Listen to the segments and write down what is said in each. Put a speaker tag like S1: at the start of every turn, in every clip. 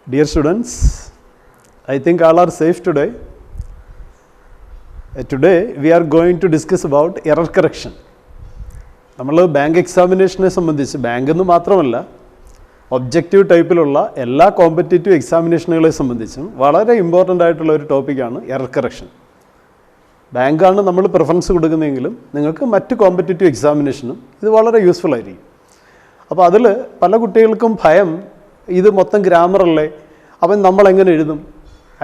S1: Dear students, I think all are safe today. Today we are going to discuss about error correction. നമ്മൾ bank എക്സാമിനേഷനെ സംബന്ധിച്ച് bank എന്ന് മാത്രമല്ല objective ടൈപ്പിലുള്ള എല്ലാ competitive എക്സാമിനേഷനുകളെ സംബന്ധിച്ചും വളരെ ഇമ്പോർട്ടൻ്റ് ആയിട്ടുള്ള ഒരു ടോപ്പിക്കാണ് എറർ കറക്ഷൻ. ബാങ്കാണ് നമ്മൾ പ്രിഫറൻസ് കൊടുക്കുന്നതെങ്കിലും നിങ്ങൾക്ക് മറ്റ് കോമ്പറ്റേറ്റീവ് എക്സാമിനേഷനും ഇത് വളരെ യൂസ്ഫുൾ ആയിരിക്കും. അപ്പോൾ അതിൽ പല കുട്ടികൾക്കും ഭയം, ഇത് മൊത്തം ഗ്രാമറല്ലേ, അപ്പം നമ്മൾ എങ്ങനെ എഴുതും?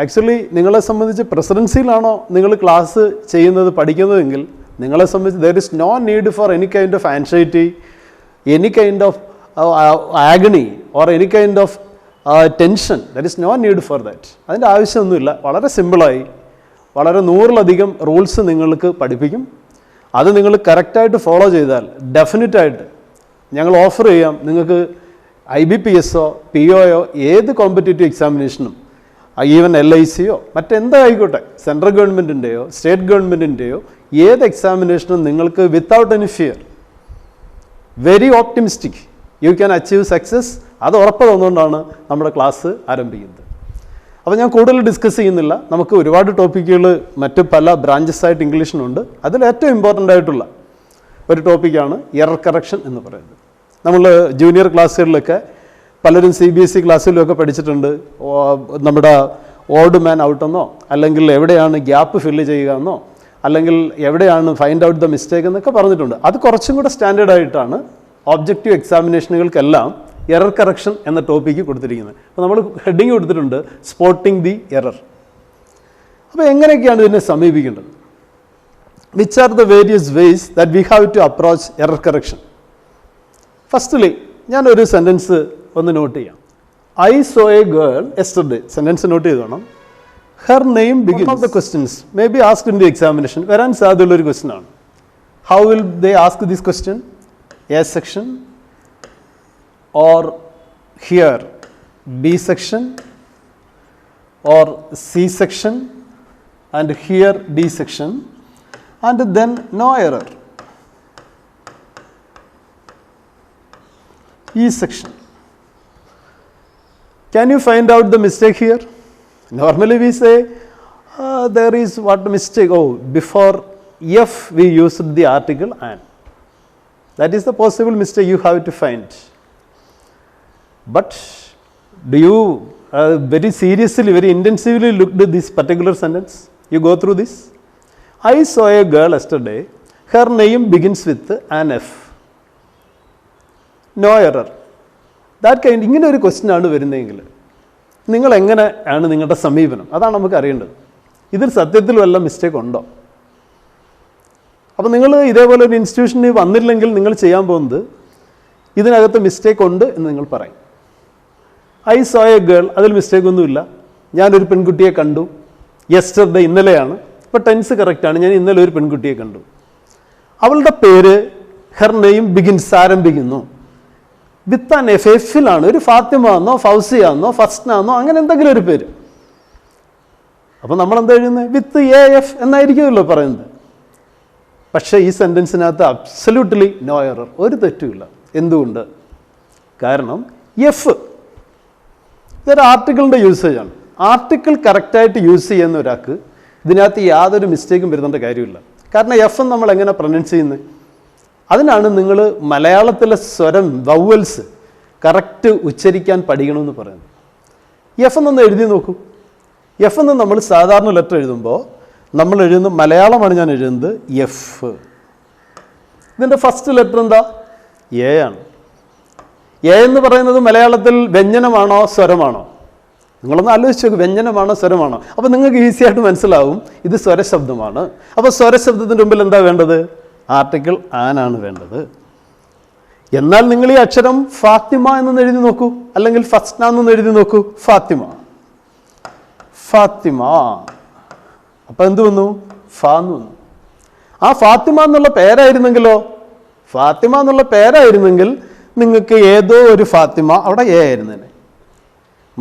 S1: ആക്ച്വലി നിങ്ങളെ സംബന്ധിച്ച് പ്രസിഡൻസിയിലാണോ നിങ്ങൾ ക്ലാസ് ചെയ്യുന്നത് പഠിക്കുന്നതെങ്കിൽ നിങ്ങളെ സംബന്ധിച്ച് there is no need for any kind of anxiety, any kind of agony or any kind of tension. There is no need for that. അതിൻ്റെ ആവശ്യമൊന്നുമില്ല. വളരെ സിമ്പിളായി വളരെ 100-ലധികം റൂൾസ് നിങ്ങൾക്ക് പഠിപ്പിക്കും. അത് നിങ്ങൾ കറക്റ്റായിട്ട് ഫോളോ ചെയ്താൽ ഡെഫിനറ്റായിട്ട് ഞങ്ങൾ ഓഫർ ചെയ്യാം നിങ്ങൾക്ക് IBPS PO ഏത് കോമ്പറ്റേറ്റീവ് എക്സാമിനേഷനും, ഈവൻ LICയോ മറ്റെന്തായിക്കോട്ടെ, സെൻട്രൽ ഗവൺമെൻറ്റിൻ്റെയോ സ്റ്റേറ്റ് ഗവൺമെൻറ്റിൻ്റെയോ ഏത് എക്സാമിനേഷനും നിങ്ങൾക്ക് without any fear, very optimistic, you can achieve success. അത് ഉറപ്പ് തന്നുകൊണ്ടാണ് നമ്മുടെ ക്ലാസ് ആരംഭിക്കുന്നത്. അപ്പോൾ ഞാൻ കൂടുതൽ ഡിസ്കസ് ചെയ്യുന്നില്ല. നമുക്ക് ഒരുപാട് ടോപ്പിക്കുകൾ മറ്റ് പല ബ്രാഞ്ചസ് ആയിട്ട് ഇംഗ്ലീഷിനുണ്ട്. അതിൽ ഏറ്റവും ഇമ്പോർട്ടൻ്റ് ആയിട്ടുള്ള ഒരു ടോപ്പിക്കാണ് എറർ കറക്ഷൻ എന്ന് പറയുന്നത്. നമ്മൾ ജൂനിയർ ക്ലാസ്സുകളിലൊക്കെ പലരും CBSE ക്ലാസ്സിലൊക്കെ പഠിച്ചിട്ടുണ്ട്. നമ്മുടെ ഓഡ് മാൻ ഔട്ടെന്നോ, അല്ലെങ്കിൽ എവിടെയാണ് ഗ്യാപ്പ് ഫില്ല് ചെയ്യുക എന്നോ, അല്ലെങ്കിൽ എവിടെയാണ് ഫൈൻഡ് ഔട്ട് ദ മിസ്റ്റേക്ക് എന്നൊക്കെ പറഞ്ഞിട്ടുണ്ട്. അത് കുറച്ചും കൂടെ സ്റ്റാൻഡേർഡ് ആയിട്ടാണ് ഒബ്ജക്റ്റീവ് എക്സാമിനേഷനുകൾക്കെല്ലാം എറർ കറക്ഷൻ എന്ന ടോപ്പിക്ക് കൊടുത്തിരിക്കുന്നത്. അപ്പോൾ നമ്മൾ ഹെഡിങ് കൊടുത്തിട്ടുണ്ട് സ്പോട്ടിംഗ് ദി എറർ. അപ്പോൾ എങ്ങനെയൊക്കെയാണ് ഇതിനെ സമീപിക്കേണ്ടത്? Which are the various ways that we have to approach error correction? Firstly ഞാനൊരു സെൻറ്റൻസ് ഒന്ന് നോട്ട് ചെയ്യാം. I saw a girl yesterday. Sentence note ചെയ്ത് വേണം. Her name begins of the questions may be asked in the examination. വരാൻ സാധ്യതയുള്ളൊരു question ആണ്. How will they ask this question? A section or here B section or C section and here D section and then no error. E section. Can you find out the mistake here? Normally we say there is what mistake? Oh, before F we used the article and. That is the possible mistake you have to find. But do you very seriously, very intensively looked at this particular sentence? You go through this. I saw a girl yesterday. Her name begins with an F. No error. That kind. ഇങ്ങനെ ഒരു question ആണ് വരുന്നതെങ്കിൽ നിങ്ങൾ എങ്ങനെയാണ് നിങ്ങളുടെ സമീപനം? അതാണ് നമുക്ക് അറിയേണ്ടത്. ഇതിൽ സത്യത്തിൽ വല്ല മിസ്റ്റേക്ക് ഉണ്ടോ? അപ്പോൾ നിങ്ങൾ ഇതേപോലെ ഒരു ഇൻസ്റ്റിറ്റ്യൂഷനിൽ വന്നില്ലെങ്കിൽ നിങ്ങൾ ചെയ്യാൻ പോകുന്നത് ഇതിനകത്ത് മിസ്റ്റേക്ക് ഉണ്ട് എന്ന് നിങ്ങൾ പറയും. ഐ സോ എ ഗേൾ, അതിൽ മിസ്റ്റേക്കൊന്നുമില്ല. ഞാനൊരു പെൺകുട്ടിയെ കണ്ടു. യെസ്റ്റർഡേ ഇന്നലെയാണ്. ഇപ്പോൾ ടെൻസ് കറക്റ്റാണ്. ഞാൻ ഇന്നലെ ഒരു പെൺകുട്ടിയെ കണ്ടു. അവളുടെ പേര് ഹെർ നെയിം ബിഗിൻസ്, ആരംഭിക്കുന്നു വിത്ത് ആൻ എഫ്. എഫിലാണ്. ഒരു ഫാത്തിമ എന്നോ ഫൗസിയ എന്നോ ഫസ്ന എന്നോ അങ്ങനെ എന്തെങ്കിലും ഒരു പേര്. അപ്പോൾ നമ്മളെന്താ എഴുതുന്നത്? വിത്ത് AF എന്നായിരിക്കുമല്ലോ പറയുന്നത്. പക്ഷേ ഈ സെൻറ്റൻസിനകത്ത് അബ്സല്യൂട്ട്ലി നോ എറർ, ഒരു തെറ്റുമില്ല. എന്തുകൊണ്ട്? കാരണം എഫ് ഇതൊരു ആർട്ടിക്കിളിൻ്റെ യൂസേജാണ്. ആർട്ടിക്കിൾ കറക്റ്റായിട്ട് യൂസ് ചെയ്യുന്ന ഒരാൾക്ക് ഇതിനകത്ത് യാതൊരു മിസ്റ്റേക്കും വരുത്തേണ്ട കാര്യമില്ല. കാരണം എഫ് നമ്മൾ എങ്ങനെ പ്രൊനൗൺസ് ചെയ്യുന്നത്? അതിനാണ് നിങ്ങൾ മലയാളത്തിലെ സ്വരം വവ്വൽസ് കറക്റ്റ് ഉച്ചരിക്കാൻ പഠിക്കണമെന്ന് പറയുന്നത്. എഫ് എന്നൊന്ന് എഴുതി നോക്കൂ. എഫ് എന്ന് നമ്മൾ സാധാരണ ലെറ്റർ എഴുതുമ്പോൾ നമ്മൾ എഴുതുന്ന മലയാളമാണ് ഞാൻ എഴുതുന്നത് എഫ്. ഇതിൻ്റെ ഫസ്റ്റ് ലെറ്റർ എന്താ? എ ആണ്. എ എന്ന് പറയുന്നത് മലയാളത്തിൽ വ്യഞ്ജനമാണോ സ്വരമാണോ? നിങ്ങളൊന്ന് ആലോചിച്ച് നോക്ക്, വ്യഞ്ജനമാണോ സ്വരമാണോ? അപ്പോൾ നിങ്ങൾക്ക് ഈസി ആയിട്ട് മനസ്സിലാവും ഇത് സ്വരശബ്ദമാണ്. അപ്പോൾ സ്വരശബ്ദത്തിൻ്റെ മുമ്പിൽ എന്താ വേണ്ടത്? ആർട്ടിക്കിൾ ആനാണ് വേണ്ടത്. എന്നാൽ നിങ്ങൾ ഈ അക്ഷരം ഫാത്തിമ എന്നൊന്ന് എഴുതി നോക്കൂ, അല്ലെങ്കിൽ ഫസ്ന എന്നൊന്ന് എഴുതി നോക്കൂ. ഫാത്തിമ, ഫാത്തിമ. അപ്പം എന്ത് വന്നു? ഫ എന്ന് വന്നു. ആ ഫാത്തിമ എന്നുള്ള പേരായിരുന്നെങ്കിലോ? ഫാത്തിമ എന്നുള്ള പേരായിരുന്നെങ്കിൽ നിങ്ങൾക്ക് ഏതോ ഒരു ഫാത്തിമ അവിടെ എ ആയിരുന്നേനെ.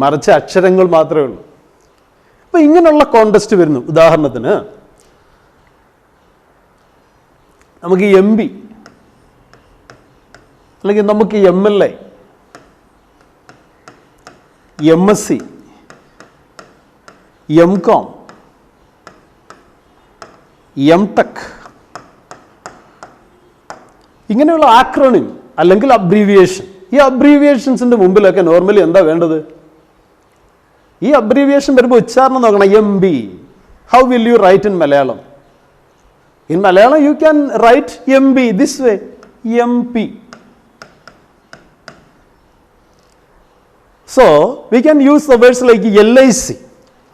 S1: മറിച്ച് അക്ഷരങ്ങൾ മാത്രമേ ഉള്ളൂ. അപ്പം ഇങ്ങനെയുള്ള കോണ്ടസ്റ്റ് വരുന്നു. ഉദാഹരണത്തിന് നമുക്ക് MP അല്ലെങ്കിൽ നമുക്ക് MLA MSc, MCom, MTech, ഇങ്ങനെയുള്ള ആക്രോണിം അല്ലെങ്കിൽ അബ്രീവിയേഷൻ. ഈ അബ്രീവിയേഷൻസിൻ്റെ മുമ്പിലൊക്കെ നോർമലി എന്താ വേണ്ടത്? ഈ അബ്രീവിയേഷൻ വരുമ്പോൾ ഉച്ചാരണം നോക്കണം. MB. How will you write in Malayalam? In Malayalam you can write MB this way, MP. So we can use the words like LIC.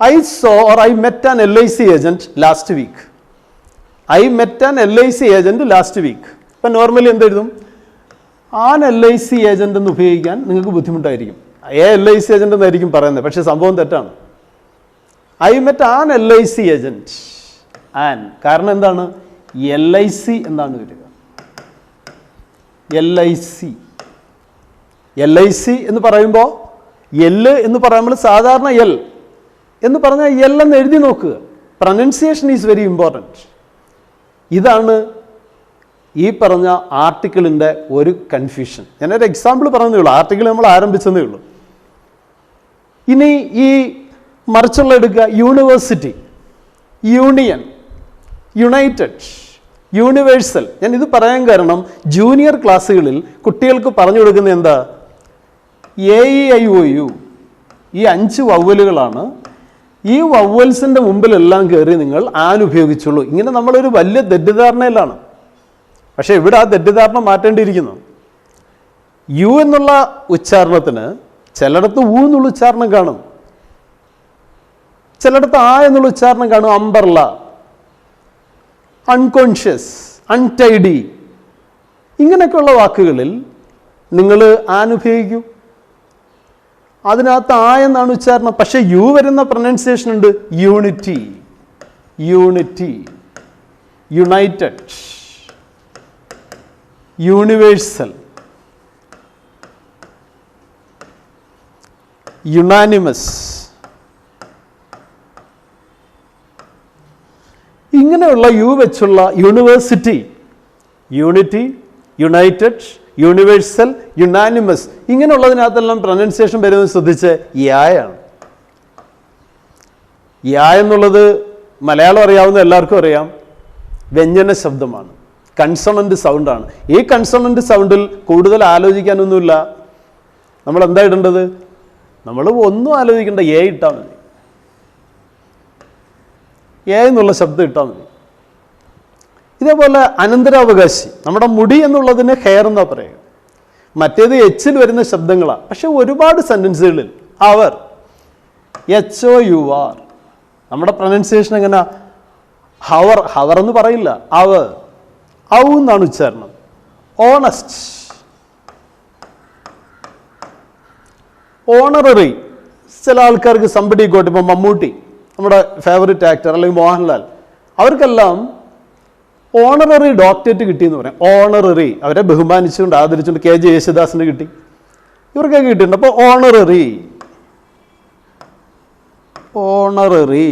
S1: I saw or I met an LIC agent last week. I met an LIC agent last week. ഇപ്പം normally എന്തെഴുതും? An LIC agent എന്ന് ഉപയോഗിക്കാൻ നിങ്ങൾക്ക് ബുദ്ധിമുട്ടായിരിക്കും. LIC agent എന്നായിരിക്കും പറയുന്നത്, പക്ഷേ സംഭവം തെറ്റാണ്. I met an LIC agent. An കാരണം എന്താണ്? LIC എന്താണ് വരിക? LIC എന്ന് പറയുമ്പോൾ L എന്ന് പറയുമ്പോൾ സാധാരണ L എന്ന് പറഞ്ഞാൽ L എന്ന് എഴുതി നോക്കുക. Pronunciation is very important. ഇതാണ് ഈ പറഞ്ഞ ആർട്ടിക്കിളിൻ്റെ ഒരു കൺഫ്യൂഷൻ. ഞാനൊരു എക്സാമ്പിൾ പറഞ്ഞതേ ഉള്ളൂ, ആർട്ടിക്കിൾ നമ്മൾ ആരംഭിച്ചതേ ഉള്ളൂ. ഇനി ഈ മറിച്ചുള്ള എടുക്കുക. University, union, United, universal. ഞാൻ ഇത് പറയാൻ കാരണം ജൂനിയർ ക്ലാസ്സുകളിൽ കുട്ടികൾക്ക് പറഞ്ഞു കൊടുക്കുന്ന എന്താ? AEIOU, ഈ 5 വവ്വലുകളാണ്. ഈ വവ്വൽസിൻ്റെ മുമ്പിലെല്ലാം കയറി നിങ്ങൾ ആൻ ഉപയോഗിച്ചുള്ളൂ. ഇങ്ങനെ നമ്മളൊരു വലിയ തെറ്റിദ്ധാരണയിലാണ്. പക്ഷേ ഇവിടെ ആ തെറ്റിദ്ധാരണ മാറ്റേണ്ടിയിരിക്കുന്നു. യു എന്നുള്ള ഉച്ചാരണത്തിന് ചിലയിടത്ത് ഊ എന്നുള്ള ഉച്ചാരണം കാണും, ചിലയിടത്ത് ആ എന്നുള്ള ഉച്ചാരണം കാണും. അംബർല, അൺകോൺഷ്യസ്, അൺടൈഡി, ഇങ്ങനെയൊക്കെയുള്ള വാക്കുകളിൽ നിങ്ങൾ ആൻ ഉപയോഗിക്കൂ. അതിനകത്ത് ആ എന്നാണ് ഉച്ചാരണം. പക്ഷെ യു വരുന്ന പ്രൊനൗൺസിയേഷൻ ഉണ്ട്. Unity, unity, united, universal, unanimous. ഇങ്ങനെയുള്ള യു വെച്ചുള്ള university, unity, united, universal, unanimous, ഇങ്ങനെയുള്ളതിനകത്തെല്ലാം പ്രൊനൗൺസിയേഷൻ വരുന്നത് ശ്രദ്ധിച്ച് യായാണ്. യാ എന്നുള്ളത് മലയാളം അറിയാവുന്ന എല്ലാവർക്കും അറിയാം, വ്യഞ്ജന ശബ്ദമാണ്, കൺസണന്റ് സൗണ്ടാണ്. ഈ കൺസണന്റ് സൗണ്ടിൽ കൂടുതൽ ആലോചിക്കാനൊന്നുമില്ല. നമ്മൾ എന്താ ഇടേണ്ടത്? നമ്മൾ ഒന്നും ആലോചിക്കേണ്ട, എ ഇട്ടാൽ മതി. എ എന്നുള്ള ശബ്ദം ഇട്ടാൽ മതി. ഇതേപോലെ അനന്തരാവകാശി, നമ്മുടെ മുടി എന്നുള്ളതിന് ഹെയർ എന്നാ പറയുക. മറ്റേത് എച്ചിൽ വരുന്ന ശബ്ദങ്ങളാണ്. പക്ഷെ ഒരുപാട് സെൻറ്റൻസുകളിൽ അവർ, HOUR, നമ്മുടെ പ്രൊനൗൺസിയേഷൻ എങ്ങനെ? ഹവർ, ഹവർ എന്ന് പറയില്ല, അവർ, ഔ എന്നാണ് ഉച്ചാരണം. Honest, honorary. ചില ആൾക്കാർക്ക് സംബഡി ഗോട്ട്, ഇപ്പം മമ്മൂട്ടി നമ്മുടെ ഫേവറേറ്റ് ആക്ടർ, അല്ലെങ്കിൽ മോഹൻലാൽ, അവർക്കെല്ലാം ഓണററി ഡോക്ടറേറ്റ് കിട്ടിയെന്ന് പറയാം. ഓണററി, അവരെ ബഹുമാനിച്ചുകൊണ്ട് ആദരിച്ചുകൊണ്ട്. KJ യേശുദാസിന് കിട്ടി, ഇവർക്കൊക്കെ കിട്ടിയിട്ടുണ്ട്. അപ്പോൾ ഓണററി, ഓണററി.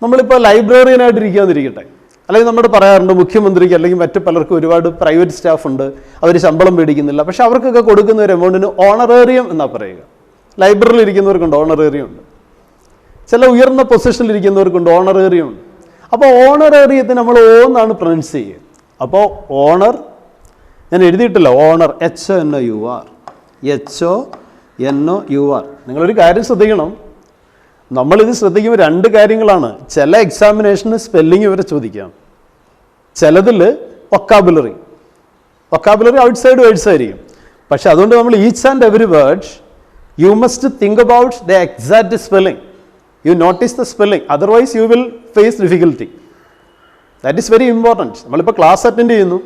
S1: നമ്മളിപ്പോൾ ലൈബ്രറിയനായിട്ട് ഇരിക്കാന്നിരിക്കട്ടെ, അല്ലെങ്കിൽ നമ്മൾ പറയാറുണ്ട് മുഖ്യമന്ത്രിക്ക് അല്ലെങ്കിൽ മറ്റു പലർക്കും ഒരുപാട് പ്രൈവറ്റ് സ്റ്റാഫ് ഉണ്ട്, അവർ ശമ്പളം മേടിക്കുന്നില്ല, പക്ഷെ അവർക്കൊക്കെ കൊടുക്കുന്ന ഒരു എമൗണ്ടിന് ഓണറേറിയം എന്നാണ് പറയുക. ലൈബ്രറിയിൽ ഇരിക്കുന്നവർക്കുണ്ട് ഓണറേറിയം ഉണ്ട്, ചില ഉയർന്ന പൊസിഷനിൽ ഇരിക്കുന്നവർക്കുണ്ട് ഓണറേറിയം ഉണ്ട്. അപ്പോൾ ഓണറേറിയത്തിന് നമ്മൾ ഓ എന്നാണ് പ്രൊനൗൺസ് ചെയ്യുക. അപ്പോൾ ഓണർ ഞാൻ എഴുതിയിട്ടില്ല, ഓണർ, HONOUR, HONOUR. നിങ്ങളൊരു കാര്യം ശ്രദ്ധിക്കണം, നമ്മളിത് ശ്രദ്ധിക്കുമ്പോൾ 2 കാര്യങ്ങളാണ്. ചില എക്സാമിനേഷന് സ്പെല്ലിങ് ഇവരെ ചോദിക്കാം, ചിലതിൽ വൊക്കാബുലറി, വൊക്കാബുലറി ഔട്ട്സൈഡ് വേർഡ്സ് ആയിരിക്കും. പക്ഷെ അതുകൊണ്ട് നമ്മൾ each and every word you must think about the exact spelling. You notice the spelling, otherwise you will face difficulty. That is very important. നമ്മളിപ്പോൾ ക്ലാസ് അറ്റൻഡ് ചെയ്യുന്നു,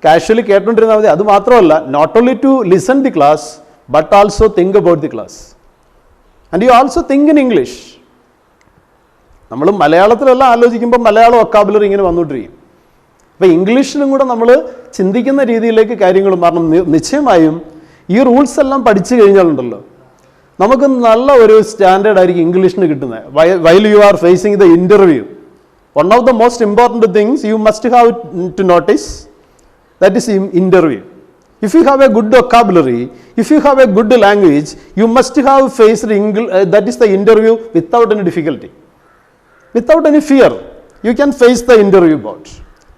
S1: casually കേട്ടോണ്ടിരുന്നാൽ മതി. അത് മാത്രമല്ല, not only to listen the class but also think about the class. And you also think in English. നമ്മൾ മലയാളത്തിലെല്ലാം ആലോചിക്കുമ്പോൾ Malayalam vocabulary ഇങ്ങനെ വന്നുകൊണ്ടിരിക്കും. അപ്പോൾ ഇംഗ്ലീഷിലും കൂടെ നമ്മൾ ചിന്തിക്കുന്ന രീതിയിലേക്ക് കാര്യങ്ങൾ മാറണം. നിശ്ചയമായും ഈ റൂൾസ് എല്ലാം പഠിച്ചു കഴിഞ്ഞാലുണ്ടല്ലോ, നമുക്ക് നല്ല ഒരു സ്റ്റാൻഡേർഡ് ആയിരിക്കും ഇംഗ്ലീഷിന് കിട്ടുന്നത്. While you are facing the interview, one of the most important things you must have to notice, that is interview. If you have a good vocabulary, if you have a good language, you must have faced that is the interview without any difficulty, without any fear. You can face the interview board.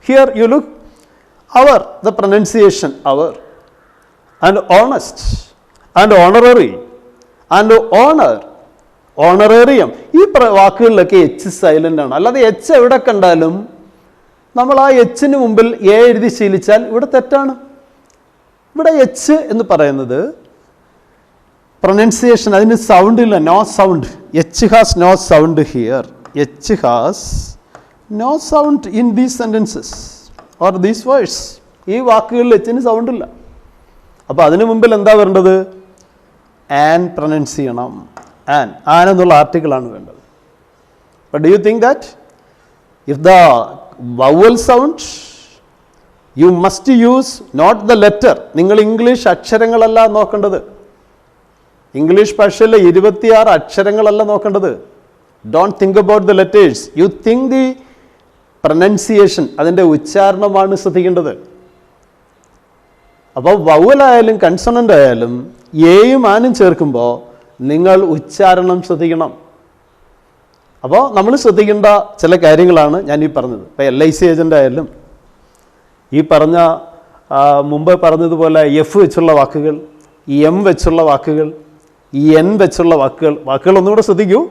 S1: Here you look, the pronunciation, and honest, and honorary, and honor, honorarium. ഈ വാക്കുകളിലൊക്കെ H silent ആണ്. അല്ലാതെ H എവിടെ കണ്ടാലും നമ്മൾ ആ എച്ചിന് മുമ്പിൽ A എഴുതി ശീലിച്ചാൽ ഇവിടെ തെറ്റാണ്. ഇവിടെ എച്ച് എന്ന് പറയുന്നത് പ്രൊനൗൺസിയേഷൻ, അതിന് സൗണ്ട് ഇല്ല, no sound. H has no sound here. H has no sound in these sentences or these words. ഈ വാക്കുകളിൽ എച്ചിന് സൗണ്ട് ഇല്ല. അപ്പോൾ അതിന് മുമ്പിൽ എന്താ വരേണ്ടത്? ആൻ പ്രൊനൗൺസ് ചെയ്യണം. ആൻ എന്നുള്ള ആർട്ടിക്കിളാണ് വേണ്ടത്. But do you think that if the vowel sound you must use not the letter. നിങ്ങൾ ഇംഗ്ലീഷ് അക്ഷരങ്ങളല്ല നോക്കേണ്ടത്. ഇംഗ്ലീഷ് ഭാഷയിലെ 26 അക്ഷരങ്ങളല്ല നോക്കേണ്ടത്. Don't think about the letters, you think the pronunciation, അതിൻ്റെ ഉച്ചാരണമാണ് ശ്രദ്ധിക്കേണ്ടത്. അപ്പോൾ വവലായാലും കൺസണൻ്റ് ആയാലും എയും ആനും ചേർക്കുമ്പോൾ നിങ്ങൾ ഉച്ചാരണം ശ്രദ്ധിക്കണം. അപ്പോൾ നമ്മൾ ശ്രദ്ധിക്കേണ്ട ചില കാര്യങ്ങളാണ് ഞാൻ ഈ പറഞ്ഞത്. ഇപ്പോൾ LIC ഏജൻ്റ് ആയാലും ഈ പറഞ്ഞ മുമ്പ് പറഞ്ഞതുപോലെ എഫ് വെച്ചുള്ള വാക്കുകൾ, എം വെച്ചുള്ള വാക്കുകൾ, എൻ വെച്ചുള്ള വാക്കുകൾ ഒന്നുകൂടെ ശ്രദ്ധിക്കൂ.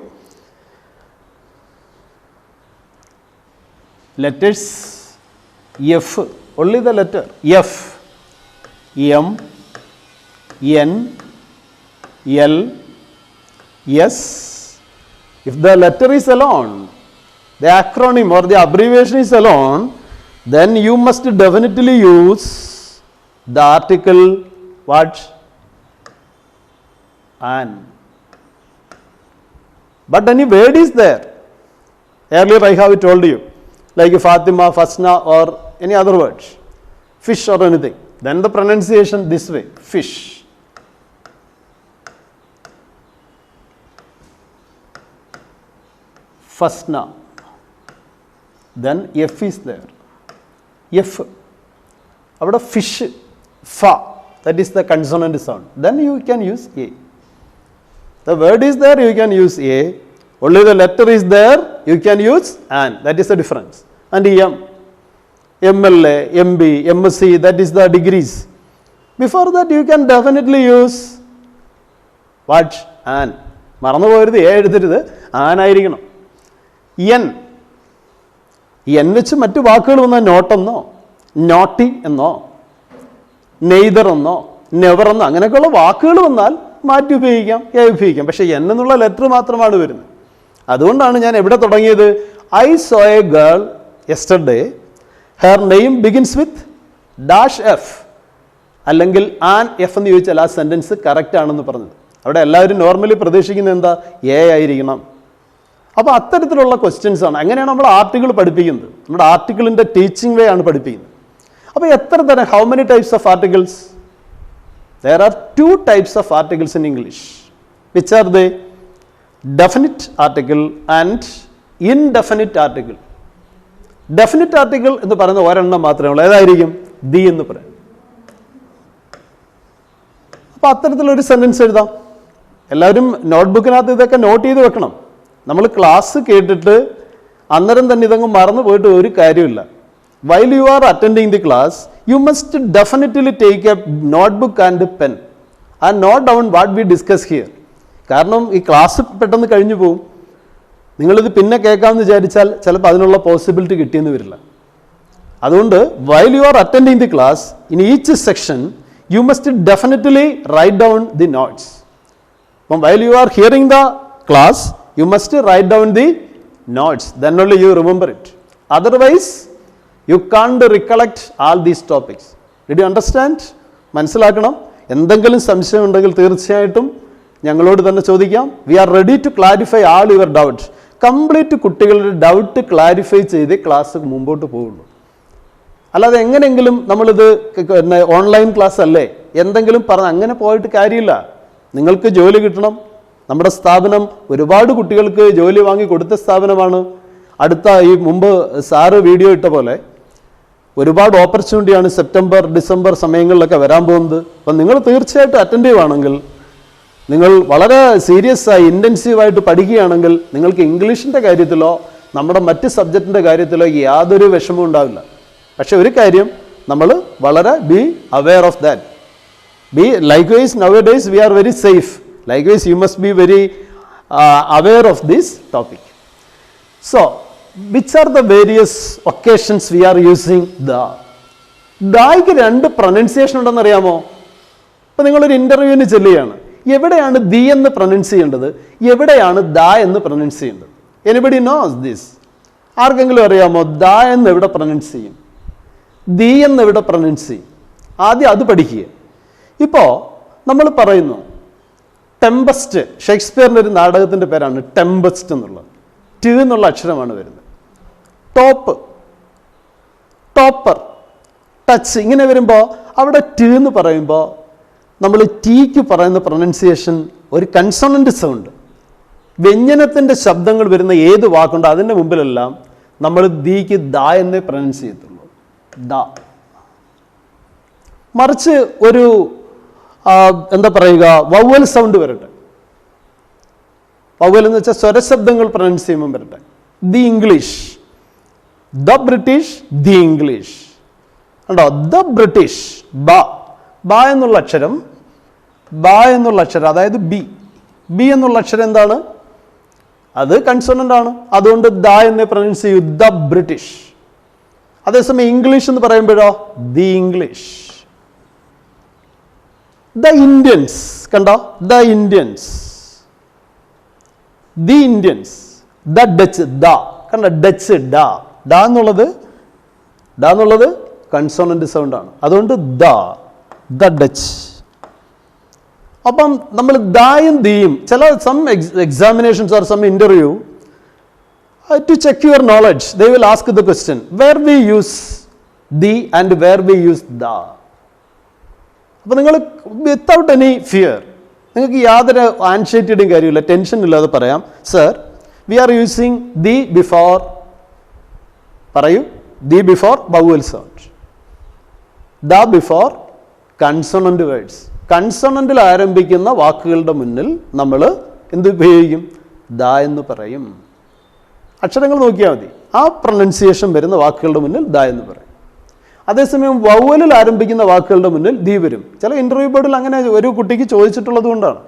S1: Letters F, only the letter F, M, N, L, S. If the letter is alone, the acronym or the abbreviation is alone, then you must definitely use the article what? An. But any word is there. Earlier I have told you, like Fatima, Fasna or any other words, fish or anything. Then the pronunciation this way, fish. Fasna. Then F is there. F. About a fish, fa, that is the consonant sound. Then you can use A. The word is there, you can use A. Only the letter is there, you can use an. That is the difference. And M, MLA, MB, MSc, that is the degrees. Before that you can definitely use what? An. മറന്നു പോകരുത്, A എടുത്തിരുത്, ആനായിരിക്കണം. N. N വെച്ച് മറ്റു വാക്കുകൾ വന്നാൽ നോട്ടെന്നോ, naughty എന്നോ, neither എന്നോ, never എന്നോ അങ്ങനെയൊക്കെയുള്ള വാക്കുകൾ വന്നാൽ മാറ്റി ഉപയോഗിക്കാം, എ ഉപയോഗിക്കാം. പക്ഷേ എൻ എന്നുള്ള ലെറ്റർ മാത്രമാണ് വരുന്നത്. അതുകൊണ്ടാണ് ഞാൻ എവിടെ തുടങ്ങിയത്? I saw a girl yesterday, her name begins with dash F, അല്ലെങ്കിൽ ആൻ എഫ് എന്ന് ചോദിച്ചാൽ ആ സെൻറ്റൻസ് കറക്റ്റ് ആണെന്ന് പറഞ്ഞത്. അവിടെ എല്ലാവരും നോർമലി പ്രതീക്ഷിക്കുന്നത് എന്താ? എ ആയിരിക്കണം. അപ്പോൾ അത്തരത്തിലുള്ള ക്വസ്റ്റ്യൻസ് ആണ്. അങ്ങനെയാണ് നമ്മൾ ആർട്ടിക്കിൾ പഠിപ്പിക്കുന്നത്. നമ്മുടെ ആർട്ടിക്കിളിൻ്റെ ടീച്ചിങ് വേ ആണ് പഠിപ്പിക്കുന്നത്. അപ്പോൾ എത്ര തരം, how many types of articles? There are 2 types of articles in English. Which are they? Definite article and indefinite article. Definite article എന്ന് പറയുന്ന ഒരെണ്ണം മാത്രമേ ഉള്ളൂ. ഏതായിരിക്കും? ദി എന്ന് പറയും. അപ്പോൾ അത്തരത്തിലൊരു സെൻറ്റൻസ് എഴുതാം. എല്ലാവരും നോട്ട്ബുക്കിനകത്ത് ഇതൊക്കെ നോട്ട് ചെയ്ത് വെക്കണം. നമ്മൾ ക്ലാസ് കേട്ടിട്ട് അന്നേരം തന്നെ ഇതങ്ങ് മറന്നു പോയിട്ട് ഒരു കാര്യമില്ല. While you are attending the class, you must definitely take a notebook and a pen and note down what we discuss here. കാരണം ഈ ക്ലാസ് പെട്ടെന്ന് കഴിഞ്ഞു പോകും. നിങ്ങളിത് പിന്നെ കേൾക്കാമെന്ന് വിചാരിച്ചാൽ ചിലപ്പോൾ അതിനുള്ള പോസിബിലിറ്റി കിട്ടിയെന്ന് വരില്ല. അതുകൊണ്ട് while you are attending the class, in each section, you must definitely write down the notes. അപ്പം while you are hearing the class, you must write down the notes. Then only you remember it. Otherwise, you can't recollect all these topics. Did you understand? മനസ്സിലാക്കണം. എന്തെങ്കിലും സംശയം ഉണ്ടെങ്കിൽ തീർച്ചയായിട്ടും ഞങ്ങളോട് തന്നെ ചോദിക്കാം. We are ready to clarify all your doubt. Complete കുട്ടികളുടെ doubt clarify ചെയ്ത് ക്ലാസ് മുമ്പോട്ട് പോകുള്ളൂ. അല്ലാതെ എങ്ങനെയെങ്കിലും നമ്മളിത് ഓൺലൈൻ ക്ലാസ് അല്ലേ എന്തെങ്കിലും പറഞ്ഞ് അങ്ങനെ പോയിട്ട് കാര്യമില്ല. നിങ്ങൾക്ക് ജോലി കിട്ടണം. നമ്മുടെ സ്ഥാപനം ഒരുപാട് കുട്ടികൾക്ക് ജോലി വാങ്ങി കൊടുത്ത സ്ഥാപനമാണ്. അടുത്ത ഈ മുമ്പ് സാറ് വീഡിയോ ഇട്ട പോലെ ഒരുപാട് ഓപ്പർച്യൂണിറ്റിയാണ് സെപ്റ്റംബർ ഡിസംബർ സമയങ്ങളിലൊക്കെ വരാൻ പോകുന്നത്. അപ്പം നിങ്ങൾ തീർച്ചയായിട്ടും അറ്റൻറ്റീവ് ആണെങ്കിൽ, നിങ്ങൾ വളരെ സീരിയസ് ആയി ഇൻറ്റൻസീവായിട്ട് പഠിക്കുകയാണെങ്കിൽ നിങ്ങൾക്ക് ഇംഗ്ലീഷിൻ്റെ കാര്യത്തിലോ നമ്മുടെ മറ്റ് സബ്ജക്റ്റിൻ്റെ കാര്യത്തിലോ യാതൊരു വിഷമവും ഉണ്ടാവില്ല. പക്ഷെ ഒരു കാര്യം, നമ്മൾ വളരെ be aware of that. Be likewise nowadays we are very safe. Likewise you must be very aware of this topic. So, which are the various occasions we are using the? ദായ്ക്ക് രണ്ട് pronunciation ഉണ്ടെന്ന് അറിയാമോ? ഇപ്പം നിങ്ങളൊരു ഇൻ്റർവ്യൂവിന് ചെല്ലുകയാണ്, എവിടെയാണ് the എന്ന് pronounce ചെയ്യേണ്ടത്, എവിടെയാണ് ദ എന്ന് പ്രൊനൗൺസ് ചെയ്യേണ്ടത്? Anybody knows this? ആർക്കെങ്കിലും അറിയാമോ ദ എന്ന് എവിടെ പ്രൊനൗൺസ് ചെയ്യും, ദി എന്ന് എവിടെ പ്രൊനൗൺസ് ചെയ്യും? ആദ്യം അത് പഠിക്കുക. ഇപ്പോൾ നമ്മൾ പറയുന്നു ടെമ്പസ്റ്റ്, ഷേക്സ്പിയറിൻ്റെ ഒരു നാടകത്തിൻ്റെ പേരാണ് ടെമ്പസ്റ്റ് എന്നുള്ളത്. ടി എന്നുള്ള അക്ഷരമാണ് വരുന്നത്. ടോപ്പ്, ടോപ്പർ, ടച്ച് ഇങ്ങനെ വരുമ്പോൾ അവിടെ ടി എന്ന് പറയുമ്പോൾ നമ്മൾ ടീക്ക് പറയുന്ന പ്രൊനൗൺസിയേഷൻ ഒരു കൺസോണൻ്റ് സൗണ്ട്, വ്യഞ്ജനത്തിൻ്റെ ശബ്ദങ്ങൾ വരുന്ന ഏത് വാക്കുണ്ടോ അതിൻ്റെ മുമ്പിലെല്ലാം നമ്മൾ ദീക്ക് ദ എന്നേ പ്രൊനൗൺസ് ചെയ്യത്തുള്ളൂ, ദ. മറിച്ച് ഒരു എന്താ പറയുക, വവ്വൽ സൗണ്ട് വരട്ടെ. വവ്വൽ എന്ന് വെച്ചാൽ സ്വരശബ്ദങ്ങൾ പ്രൊനൗൺസ് ചെയ്യുമ്പോൾ വരട്ടെ. The English, the British, the English. കണ്ടോ, ദ ബ്രിട്ടീഷ്, ബ, ബ എന്നുള്ള അക്ഷരം, ബ എന്നുള്ള അക്ഷരം അതായത് ബി, ബി എന്നുള്ള അക്ഷരം എന്താണ്? അത് കൺസോണൻ്റ് ആണ്. അതുകൊണ്ട് ദ എന്നേ പ്രൊനൗൺസ് ചെയ്യൂ, ദ ബ്രിട്ടീഷ്. അതേസമയം ഇംഗ്ലീഷ് എന്ന് പറയുമ്പോഴോ ദി ഇംഗ്ലീഷ്. ദ ഇന്ത്യൻസ്, കണ്ടോ, the Indians, the Indians. The Dutch, the, കണ്ടോ, ഡച്ച്, ഡ, ഡ എന്നുള്ളത് കൺസോണന്റ് സൗണ്ട് ആണ്. അതുകൊണ്ട് ദ, ദ ഡച്ച്. അപ്പം നമ്മൾ ദായും ദിയും ചില some examinations or some interview to check your knowledge they will ask the question where we use the and where we use the. അപ്പോൾ നിങ്ങൾ വിത്തൗട്ട് എനി ഫിയർ, നിങ്ങൾക്ക് യാതൊരു ആൻഷൈറ്റിയുടെയും കാര്യമില്ല, ടെൻഷൻ ഇല്ലാതെ പറയാം, sir we are using the before, പറയൂ, the before vowel sound, the before consonant words. കൺസോണന്റിൽ ആരംഭിക്കുന്ന വാക്കുകളുടെ മുന്നിൽ നമ്മൾ എന്ത് ഉപയോഗിക്കും? ദ എന്ന് പറയും. അക്ഷരങ്ങൾ നോക്കിയാൽ മതി, ആ പ്രൊനൗൺസിയേഷൻ വരുന്ന വാക്കുകളുടെ മുന്നിൽ ദ എന്ന് പറയും. അതേസമയം വവ്വലിൽ ആരംഭിക്കുന്ന വാക്കുകളുടെ മുന്നിൽ ദി വരും. ചില ഇൻ്റർവ്യൂ ബോർഡിൽ അങ്ങനെ ഒരു കുട്ടിക്ക് ചോദിച്ചിട്ടുള്ളത് കൊണ്ടാണ്.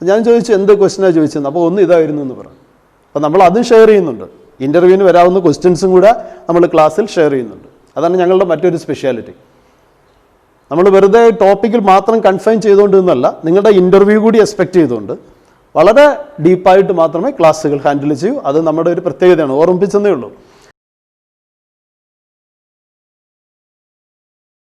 S1: ഞാൻ ചോദിച്ചു എന്ത് ക്വസ്റ്റ്യനാണ് ചോദിച്ചത്, അപ്പോൾ ഒന്ന് ഇതായിരുന്നു എന്ന് പറഞ്ഞു. അപ്പോൾ നമ്മൾ അതും ഷെയർ ചെയ്യുന്നുണ്ട്. ഇൻ്റർവ്യൂവിന് വരാവുന്ന ക്വസ്റ്റ്യൻസും കൂടെ നമ്മൾ ക്ലാസ്സിൽ ഷെയർ ചെയ്യുന്നുണ്ട്. അതാണ് ഞങ്ങളുടെ മറ്റൊരു സ്പെഷ്യാലിറ്റി. നമ്മൾ വെറുതെ ടോപ്പിക്കിൽ മാത്രം കൺഫൈൻ ചെയ്തുകൊണ്ട് നിന്നല്ല, നിങ്ങളുടെ ഇൻ്റർവ്യൂ കൂടി എക്സ്പെക്റ്റ് ചെയ്തുകൊണ്ട് വളരെ ഡീപ്പായിട്ട് മാത്രമേ ക്ലാസ്സുകൾ ഹാൻഡിൽ ചെയ്യൂ. അത് നമ്മുടെ ഒരു പ്രത്യേകതയാണ്, ഓർമ്മിപ്പിച്ചെന്നേ ഉള്ളൂ.